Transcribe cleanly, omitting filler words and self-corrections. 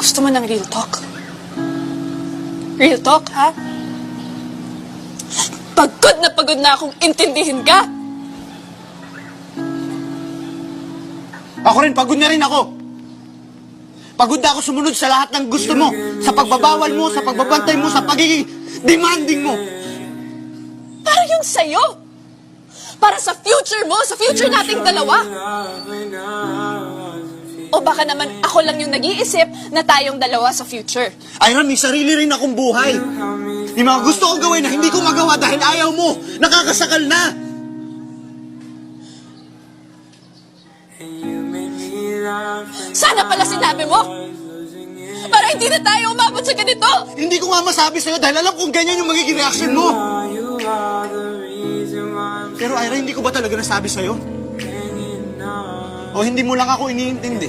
Gusto mo ng real talk? Real talk, ha? Pagod na akong intindihin ka! Ako rin, pagod na rin ako. Pagod na ako sumunod sa lahat ng gusto mo. Sa pagbabawal mo, sa pagbabantay mo, sa pagiging demanding mo. Para yung sa'yo! Para sa future mo, sa future nating dalawa! O baka naman ako lang yung nag-iisip na tayong dalawa sa future. Ira, may sarili rin akong buhay. May mga gusto kong gawin na hindi ko magawa dahil ayaw mo. Nakakasakal na. Sana pala sinabi mo! Para hindi na tayo umabot sa ganito! Hindi ko nga masabi sa'yo dahil alam kong ganyan yung magiging reaction mo. Pero Ira, hindi ko ba talaga nasabi sa'yo? O hindi mo lang ako iniintindi?